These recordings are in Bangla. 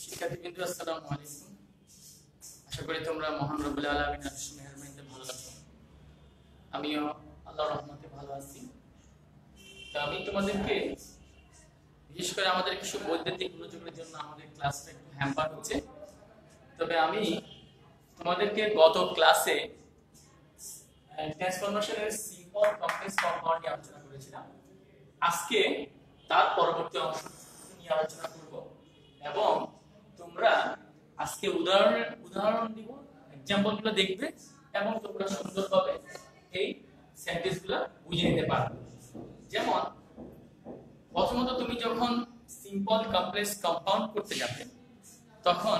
শিক্ষার্থীবৃন্দ আসসালামু আলাইকুম। আশা করি তোমরা মহান রব্বুল আলামিনের মেহেরবানিতে ভালো আছো। আমিও আল্লাহর রহমতে ভালো আছি। তো আমি তোমাদেরকে বিশেষ করে আমাদের কিছু বৈদ্যুতিক মনোযোগের জন্য আমাদের ক্লাসটা একটু হ্যাম্পার হচ্ছে। তবে আমি তোমাদেরকে গত ক্লাসে ট্রান্সফরমেশনের সিম্পল কমপ্লেক্স কম্পাউন্ড নিয়ে আলোচনা করেছিলাম। আজকে তার পরবর্তী অংশ নিয়ে আলোচনা করব এবং তোমরা আজকে উদাহরণ দিব, এক্সাম্পলগুলো দেখবে এবং তোমরা সুন্দরভাবে এই সেন্টেন্সগুলো বুঝে নিতে পারবে। যেমন প্রথমত তুমি যখন সিম্পল কমপ্লেক্স কম্পাউন্ড করতে যাবে তখন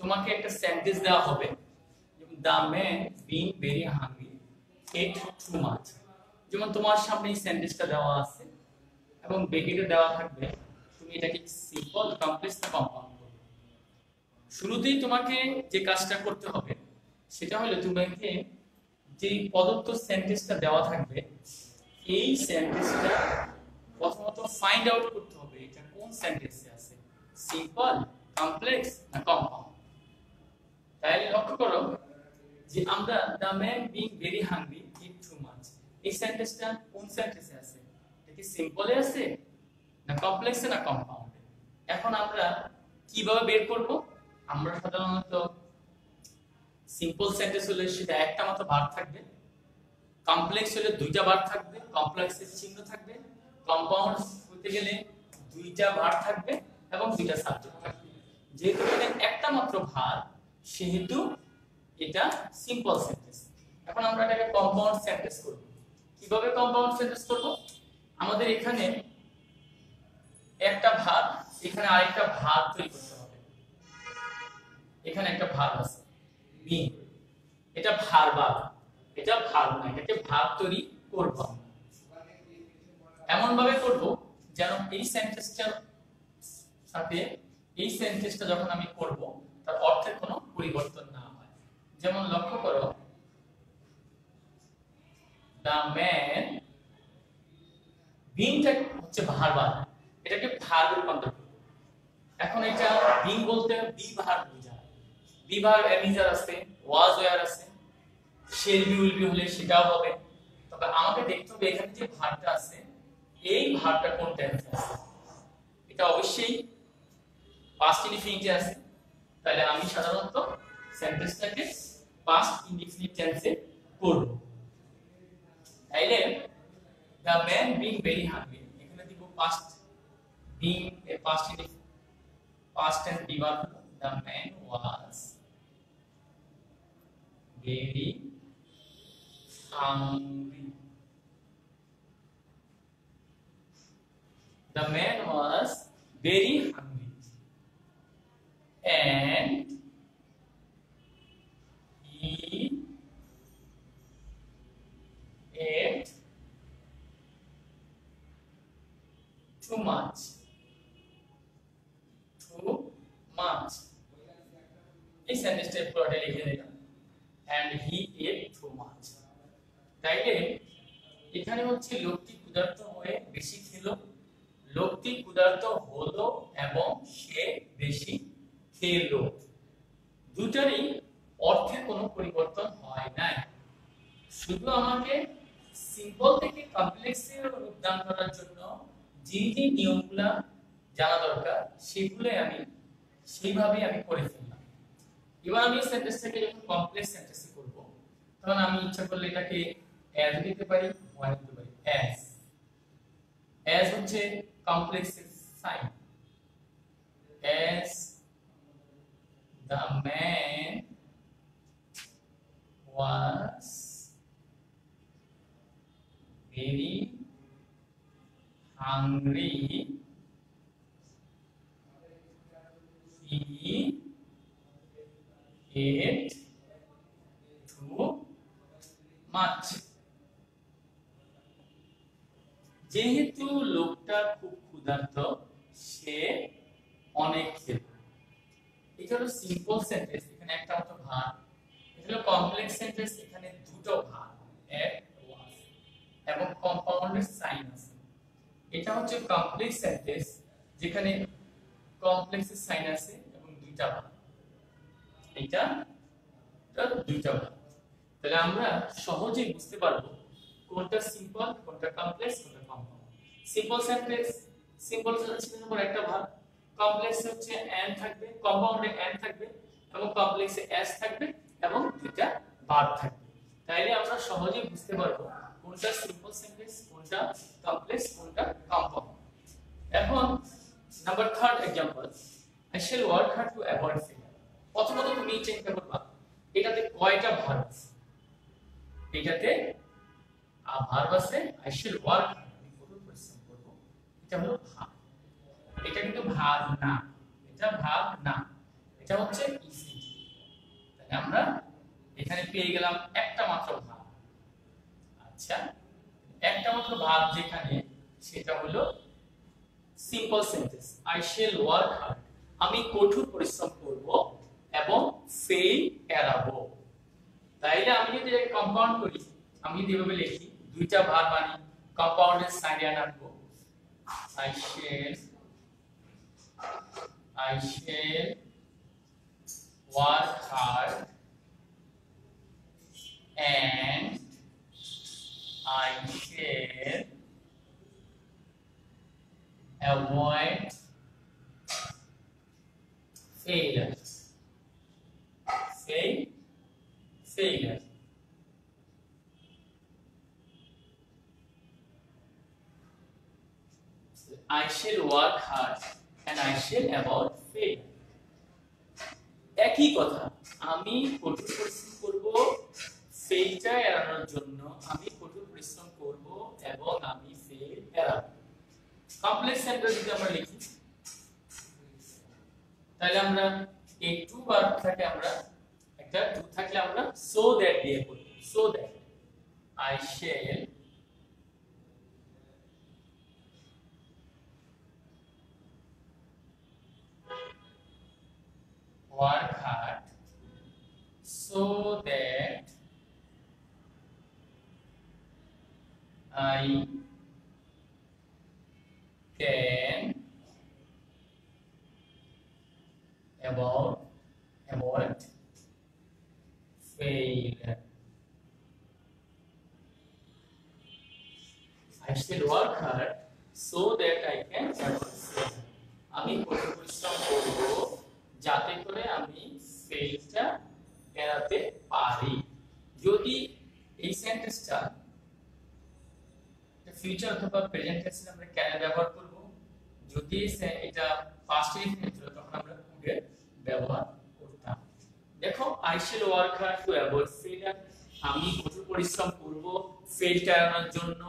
তোমাকে একটা সেন্টেন্স দেওয়া হবে, যেমন the man being very hungry at too much. যেমন তোমার সামনে এই সেন্টেন্সটা দেওয়া আছে এবং ব্র্যাকেটে দেওয়া থাকবে তুমি এটাকে সিম্পল কমপ্লেক্স না কম্পাউন্ড করবে। শুরুতেই তোমাকে যে কাজটা করতে হবে সেটা হলো তোমাকে যে প্রদত্ত সেন্টেন্সটা দেওয়া থাকবে এই সেন্টেন্সটা প্রথমত ফাইন্ড আউট করতে হবে এটা কোন সেন্টেন্সে আছে, সিম্পল কমপ্লেক্স না কম্পাউন্ড। তাহলে লক্ষ্য করো যে আমরা the man being very hungry it too much, এই সেন্টেন্সটা কোন সেন্টেন্সে আছে, এটা কি সিম্পলে আছে না কমপ্লেক্সে না কম্পাউন্ডে। এখন আমরা কিভাবে বের করব? আমরা সাধারণত সিম্পল সেন্টেন্স হলে সেটা একটা মাত্র ভার্ব থাকবে, কমপ্লেক্স হলে দুইটা ভার্ব থাকবে, কমপ্লেক্সের চিহ্ন থাকবে, কম্পাউন্ড হতে গেলে দুইটা ভার্ব থাকবে এবং দুইটা সাবজেক্ট থাকবে। যেহেতু এখানে একটা মাত্র ভার্ব সেহেতু এটা সিম্পল সেন্টেন্স। এখন আমরা এটাকে কম্পাউন্ড সেন্টেন্স করব। কিভাবে কম্পাউন্ড সেন্টেন্স করব? আমাদের এখানে একটা ভার্ব, এখানে আরেকটা ভার্ব তৈরি করতে হবে। এখানে একটা ভার্ব আছে বি, এটা ভার্ব, এটা ভার্ব না, এটাকে ভার্ব তৈরি করব। এমন ভাবে করব যেন এই সেন্টেন্সটার সাথে এই সেন্টেন্সটা যখন আমি করব তার অর্থের কোনো পরিবর্তন না হয়। যেমন লক্ষ্য করো দ্য ম্যান বিংটা হচ্ছে ভার্ব, এটাকে ভার্বে রূপান্তর করব। এখন এটা বিং বলতে বি ভার্ব বোঝায়, বি ভার্ব এমিজার আছে, ওয়াজ ওয়্যার আছে, শেল বি উইল বি হলে সেটাও হবে। তবে আমাকে দেখতে হবে এখানে যে ভার্বটা আছে এই ভার্বটা কোন টেন্সে আছে। এটা অবশ্যই পাস্ট ইনডিফিনিটে আছে, তাহলে আমি সাধারণত সেন্টেন্সটাকে পাস্ট ইনডিফিনিট টেন্সে করব। তাইলে the man being very hungry, এখানে দিব পাস্ট বিং এর পাস্ট টেন্স দিবার the man was very hungry. The man was very hungry and he ate too much. এই সেন্টেন্সটা পুরোটা লিখে দিলাম and he ate too much। তাইলে এখানে হচ্ছে লোকটি ক্ষুধার্ত হয়ে বেশি খেলো, লোকটি ক্ষুধার্ত হলো এবং সে বেশি খেলো। দুটারই অর্থে কোনো পরিবর্তন হয় নাই। শুধু আমাকে সিম্পল থেকে কমপ্লেক্সে রূপদান করার জন্য যে যে নিয়মগুলো জানা দরকার সেগুলো আমি সেইভাবে আমি করে ফেললাম। এবার আমি সেন্টেন্সটাকে যখন কমপ্লেক্স সেন্টেন্সে করব তখন আমি ইচ্ছা করলে এটাকে as দিতে পারি, ওয়াই দিতে পারি। as হচ্ছে complex sign, as the man was very hungry he ate too much। যেহেতু লোকটা খুব ক্ষুধার্ত সে অনেক খেল। এটা হলো সিম্পল সেন্টেন্স, এখানে একটা মাত্র ভার্ব। এটা হলো কমপ্লেক্স সেন্টেন্স, এখানে দুটো ভার্ব এট ওয়াজ এবং কম্পাউন্ডের সাইন আছে। এটা হচ্ছে কমপ্লেক্স সেন্টেন্স যেখানে কমপ্লেক্সের সাইন আছে এবং দুইটা ভাগ, এটা দুইটা ভাগ। তাহলে আমরা সহজেই বুঝতে পারবো কোনটা সিম্পল, কোনটা কমপ্লেক্স, কোনটা কম্পাউন্ড। সিম্পল সেন্টেন্স, সিম্পল সেন্টেন্সের উপর একটা ভাগ, কমপ্লেক্স হচ্ছে n থাকবে, কম্পাউন্ডে n থাকবে এবং কমপ্লেক্সে s থাকবে এবং দুইটা ভাগ থাকবে। তাইলে আমরা সহজেই বুঝতে পারবো কোনটা সিম্পল সেন্টেন্স, কোনটা কমপ্লেক্স, কোনটা কম্পাউন্ড। এখন number 3 example, I shall work hard to avoid failure। প্রথমত তুমি চিন্তা করবা এটাতে কয়টা ভার্ব আছে। এটাতে ভার্ব আছে I shall work hard, আমি কঠোর পরিশ্রম করব, এটা হলো ভার্ব। এটা কিন্তু ভার্ব না, এটা ভার্ব না, এটা হচ্ছে ইজি। তাহলে আমরা এখানে পেয়ে গেলাম একটা মাত্র ভার্ব। আচ্ছা, একটা মাত্র ভার্ব যেখানে, সেটা হলো simple sentence I shall work hard, আমি কঠোর পরিশ্রম করব এবং ফেল এড়াবো। তাইলে আমি যদি এটা কম্পাউন্ড করি, আমি যদি এভাবে লিখি, দুইটা ভার্ব আনি, কম্পাউন্ডের সাইডে আনবো I shall work hard and I shall avoid failure। failure। I shall work hard and I shall avoid failure। একই কথা, আমি কঠোর পরিশ্রম করব ফেলটা এড়ানোর জন্য, আমি কঠোর পরিশ্রম করব এবং আমি ফেল এড়াবো। কমপ্লেক্স সেন্টেন্স যদি আমরা লিখি, তাহলে আমরা এই টু ভার্ব থাকে, আমরা একটা টু থাকলে আমরা সো দ্যাট দিয়ে করব। So that I shall work hard so that I can avoid failure। I shall work hard so that I can avoid failure। আমি কঠোর পরিশ্রম করব যাতে করে আমি ফেলটা এড়াতে পারি। যদি এই সেন্টেন্সটা ফিউচার অথবা প্রেজেন্ট টেন্সে আমরা ক্যান ব্যবহার করব, যদি এটা পাস্ট টেন্সে ছিল তখন আমরা কুড এর ব্যবহার করতাম। দেখো I shall work hard to avoid failure, আমি কঠোর পরিশ্রম করব ফেলটা এড়ানোর জন্য।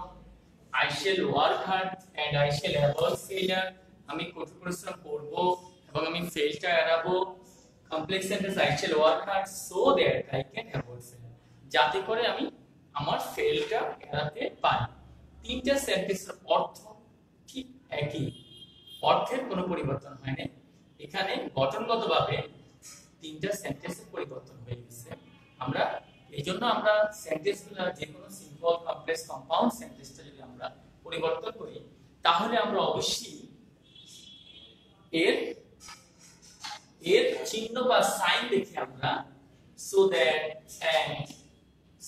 I shall work hard and I shall avoid failure, আমি কঠোর পরিশ্রম করব এবং আমি ফেলটা এড়াবো। Complex sentence I shall work hard so that I can avoid failure, যাতে করে আমি আমার ফেলটা এড়াতে পারি। তিনটা সেন্টেন্সের অর্থ ঠিক একই, অর্থের কোনো পরিবর্তন হয় না। এখানে গঠনগতভাবে তিনটা সেন্টেন্সের পরিবর্তন হয়ে গেছে। আমরা এইজন্য আমরা সেন্টেন্সগুলো যে কোনো সিম্পল, কমপ্লেক্স, কম্পাউন্ড সেন্টেন্সটা যদি আমরা পরিবর্তন করি, তাহলে আমরা অবশ্যই এর চিহ্ন বা সাইন দেখে আমরা so that and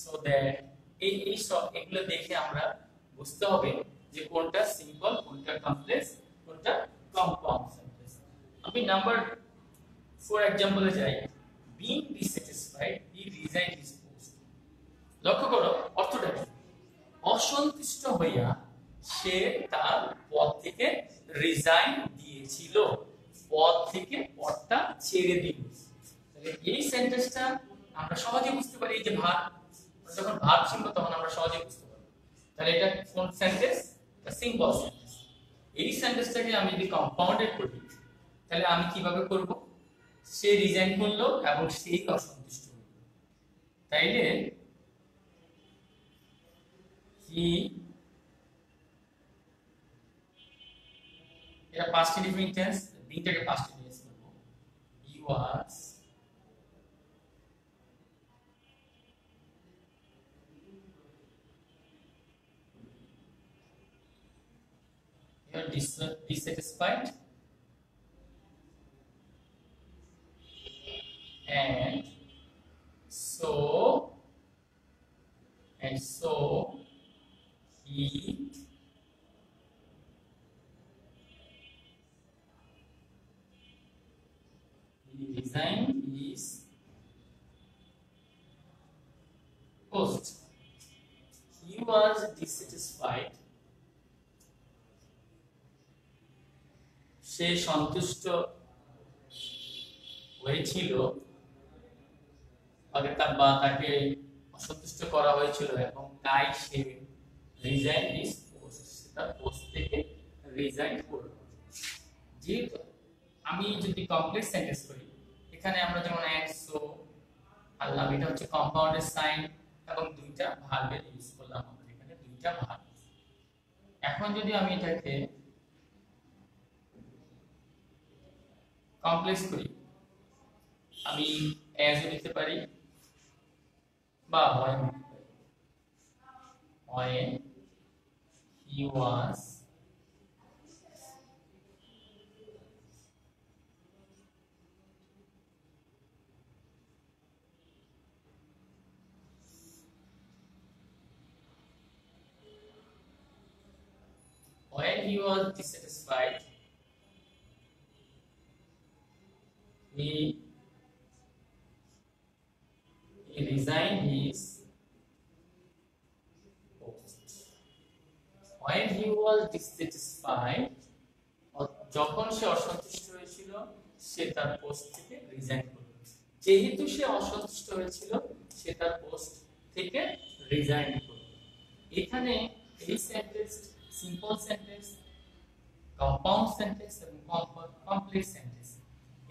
so that এই সব এগুলো দেখে আমরা বুঝতে হবে যে কোনটা সিম্পল, কোনটা কমপ্লেক্স, কোনটা কম্পাউন্ড সেন্টেন্স। আমি নাম্বার 4 एग्जांपल যাই। being dissatisfied he resigned his post। লক্ষ্য করো অর্থটা কি, অসন্তুষ্ট হইয়া সে তার পদ থেকে রিজাইন দিয়েছিল, পদ থেকে পদটা ছেড়ে দিল। তাহলে এই সেন্টেন্সটা আমরা সহজে বুঝতে পারি, এই যে ভার্ব, যখন ভার্ব শুনবো তখন আমরা সহজে বুঝতে পারবো। তাহলে এটা কোন সেন্টেন্স? এটা সিম্পল সেন্টেন্স। এই সেন্টেন্সটাকে আমি যদি কম্পাউন্ডেড করি, তাহলে আমি কিভাবে করব? সে রিজাইন করলো এবং সেই অসন্তুষ্ট হলো। তাইলে he, এটা past indefinite tense, বিটাকে past tense করব। he was dissatisfied and so he resigned his post. He was dissatisfied. সে সন্তুষ্ট হয়েছিল তাকে অসন্তুষ্ট করা হয়েছিল এবং তাই সে রিজাইন হিজ পোস্ট, তার পোস্ট থেকে রিজাইন করল। যেহেতু আমি যদি কমপ্লেক্স সেন্টেন্স করি, এখানে আমরা যেমন এন্ড সো আল্লাহ, এটা হচ্ছে কম্পাউন্ডের সাইন এবং দুইটা ভার্বের ইউজ করলাম আমরা এখানে, দুইটা ভার্ব। এখন যদি আমি এটাকে কমপ্লেক্স করি, আমি অ্যাজ নিতে পারি বা when নিতে পারি। when he was dissatisfied, he resigned his post. When he was dissatisfied, যখন সে অসন্তুষ্ট হয়েছিল, সে তার পোস্ট থেকে রিজাইন করল। যেহেতু সে অসন্তুষ্ট হয়েছিল, সে তার পোস্ট থেকে রিজাইন করল। এখানে এই sentence simple sentence, compound sentence এবং কমপ্লেক্স সেন্টেন্স,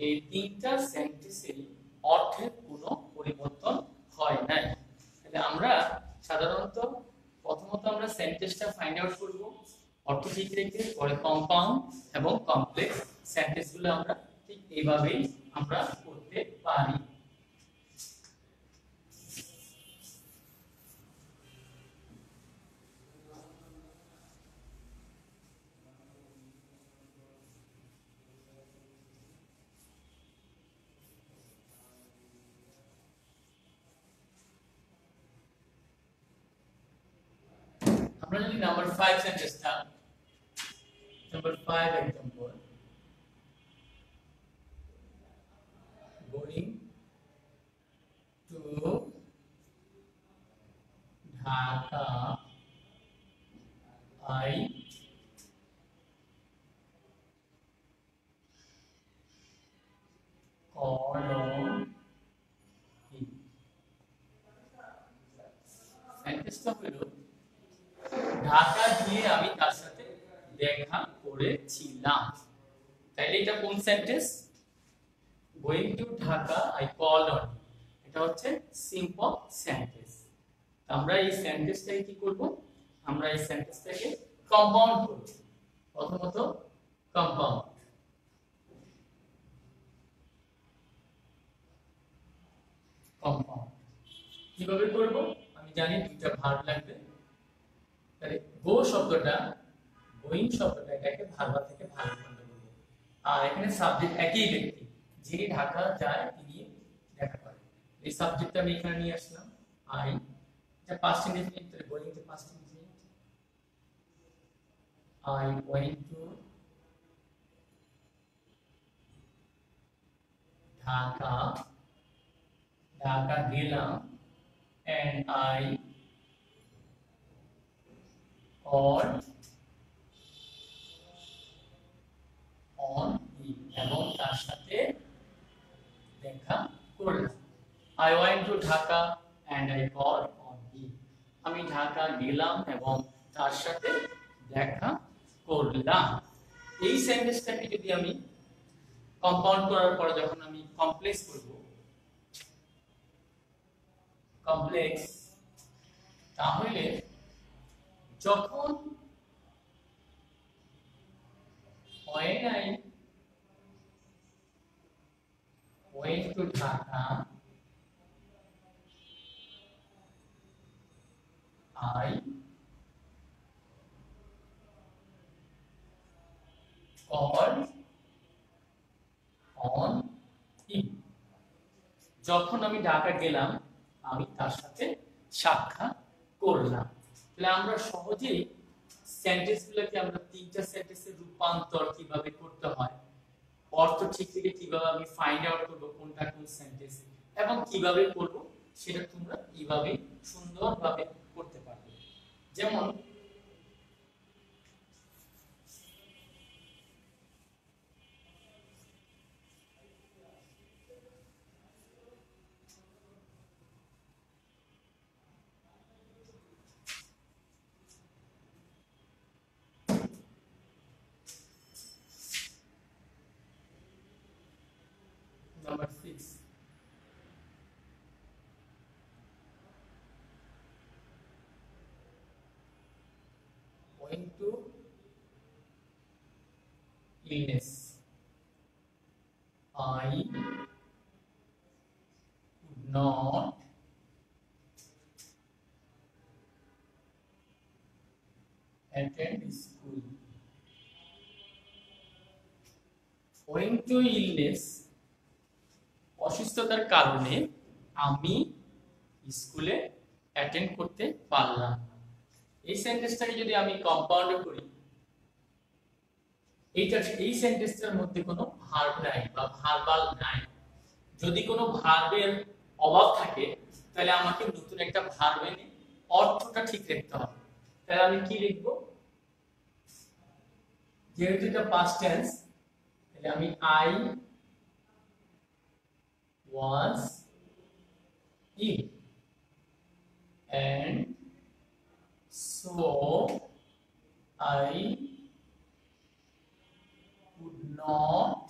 এই তিনটা সেন্টেন্সেরই অর্থের কোনো পরিবর্তন হয় নাই। তাহলে আমরা সাধারণত প্রথমত আমরা সেন্টেন্সটা ফাইন্ড আউট করব অর্থ ঠিক রেখে, পরে কম্পাউন্ড এবং কমপ্লেক্স সেন্টেন্সগুলো আমরা ঠিক এইভাবেই আমরা করতে পারি। আমরা যদি নাম্বার 5 সেন্টেন্সটা, number 5 example, going to Dhaka I call on him। সেন্টেন্সটা হলো ঢাকা গিয়ে আমি তার সাথে দেখা করেছিলাম। তাইলে এটা কোন sentence? Going to Dhaka I call on, এটা হচ্ছে সিম্পল সেন্টেন্স। আমরা এই সেন্টেন্সটাকে কি করব? আমরা এই সেন্টেন্সটাকে কম্পাউন্ড করব। প্রথমত কম্পাউন্ড, কম্পাউন্ড কিভাবে করব? আমি জানি দুইটা ভার্ব লাগবে। তাহলে গো শব্দটা, গোইং শব্দটা, এটাকে ভার্ব থেকে ভার্ব করতে বলবো। আর এখানে সাবজেক্ট একই ব্যক্তি, যিনি ঢাকা যায় তিনি দেখা করেন। এই সাবজেক্টটা আমি এখানে নিয়ে আসলাম আই, এটা পাস্ট ইনডেফিনিট, তাহলে going to past indefinite. I went to Dhaka, Dhaka গেলাম, and I called on him, এবং তার সাথে দেখা করলাম। I went to Dhaka and I called on him, আমি ঢাকা গেলাম এবং তার সাথে দেখা করলাম। এই সেন্টেন্সটাকে যদি আমি কম্পাউন্ড করার পর যখন আমি কমপ্লেক্স করব, কমপ্লেক্স, তাহলে যখন when I went to Dhaka I called on him, যখন আমি ঢাকা গেলাম আমি তার সাথে সাক্ষাৎ করলাম। তাহলে আমরা সহজেই সেন্টেন্সগুলোকে আমরা তিনটা সেন্টেন্সে রূপান্তর কিভাবে করতে হয়, অর্থ ঠিক থেকে কিভাবে আমি ফাইন্ড আউট করব কোনটা কোন সেন্টেন্স এবং কিভাবে করব সেটা তোমরা এইভাবে সুন্দরভাবে করতে পারবে। যেমন number 6, owing to illness I could not attend school. Owing to illness, অসুস্থতার কারণে আমি স্কুলে অ্যাটেন্ড করতে পারলাম না। এই সেন্টেন্সটাকে যদি আমি কম্পাউন্ড করি, এই সেন্টেন্সটার মধ্যে কোনো ভার্ব নাই বা ভার্বাল নাই। যদি কোনো ভার্বের অভাব থাকে তাহলে আমাকে নতুন একটা ভার্ব এনে অর্থটা ঠিক রাখতে হবে। তাহলে আমি কি লিখবো? যেহেতু এটা পাস্ট টেন্স, তাহলে আমি I was ill and so I could not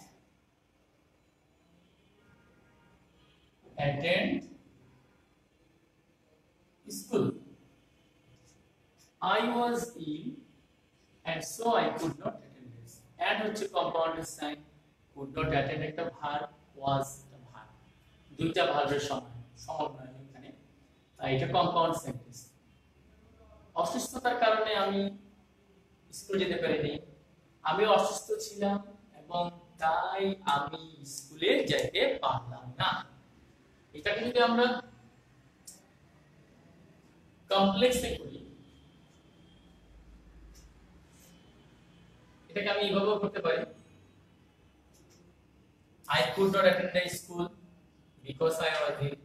attend school. I was ill and so I could not attend this. And হচ্ছে কম্পাউন্ডের সাইন, could not attend একটা ভার্ব, was একটা ভার্ব, দুইটা ভার্বের সমন্বয় এখানে, তাই এটা কম্পাউন্ড সেন্টেন্স। অসুস্থতার কারণে আমি স্কুলে যেতে পারিনি, আমি অসুস্থ ছিলাম এবং তাই আমি স্কুলে যেতে পারলাম না। এটাকে যদি আমরা কমপ্লেক্সে করি, এটাকে আমি এইভাবে করতে পারি, I could not attend the school because I was ill.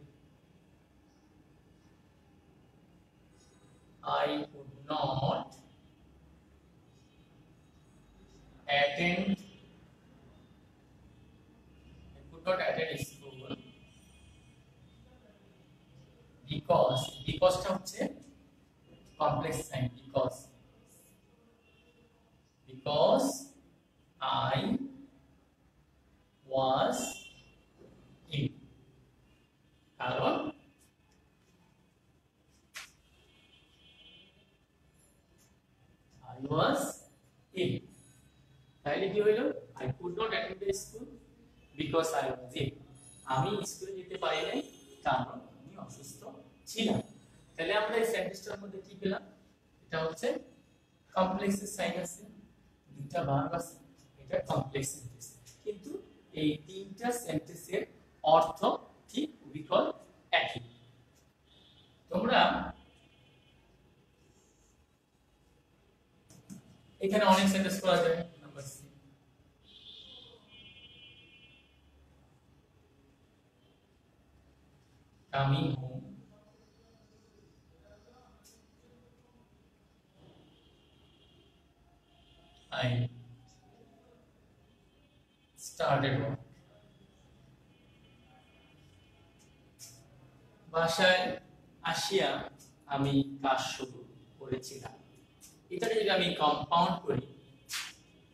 I could not attend school because টা হচ্ছে complex sign, because I was ill, কারণ I was ill। তাহলে কি হলো? I could not attend the school because I was ill, আমি স্কুলে যেতে পারি নাই কারণ আমি অসুস্থ ছিলাম। তাহলে আমরা এই সেন্টেন্সটার মধ্যে কি পেলাম? এটা হচ্ছে কমপ্লেক্স সাইন আছে, দুইটা ভার্ব আছে, এটা কমপ্লেক্স সেন্টেন্স। কিন্তু এই তিনটা সেন্টেন্সের অর্থ ঠিক বিকল একই। তোমরা এখানে অনেক সেন্টেন্স করা যায়। Number 6, coming home, I started work। বাসায় আসিয়া আমি কাজ শুরু করেছিলাম। এটাকে যদি আমি কম্পাউন্ড করি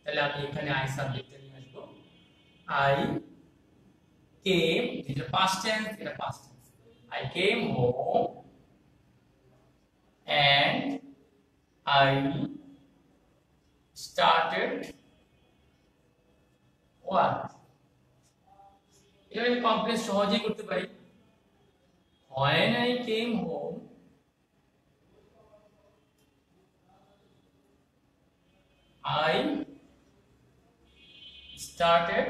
তাহলে আমি এখানে আই সাবজেক্টটা নিয়ে আসবো। I came, এটা past tense, এটা past tense। I came home and I started work। এটা আমি কমপ্লেক্স সহজেই করতে পারি। When I came home, I started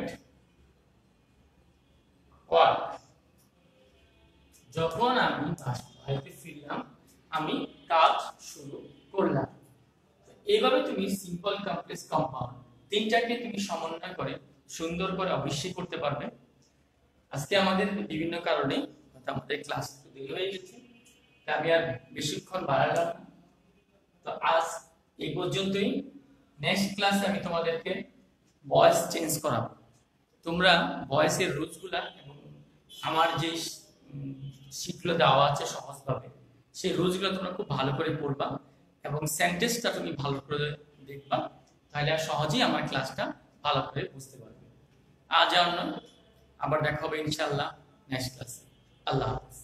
work। যখন আমি বাড়িতে ফিরলাম আমি কাজ শুরু করলাম। এইভাবে তুমি সিম্পল কমপ্লেক্স কম্পাউন্ড তিনটাকে তুমি সমন্বয় করে সুন্দর করে অবশ্যই করতে পারবে। আজকে আমাদের বিভিন্ন কারণে আমাদের ক্লাস দেরি হয়ে গেছে, আমি আর বেশিক্ষণ বাড়ালাম না। তো আজ এই পর্যন্তই। নেক্সট ক্লাসে আমি তোমাদেরকে ভয়েস চেঞ্জ করাবো। তোমরা ভয়েসের রুলসগুলা এবং আমার যে শীটগুলো দেওয়া আছে সহজভাবে, সেই রুলসগুলো তোমরা খুব ভালো করে পড়বা এবং সেন্টেন্সটা তুমি ভালো করে দেখবা, তাহলে আর সহজেই আমার ক্লাসটা ভালো করে বুঝতে পারবে। আজ আর নয়, আবার দেখা হবে ইনশাআল্লাহ নেক্সট ক্লাসে। আল্লাহ হাফেজ।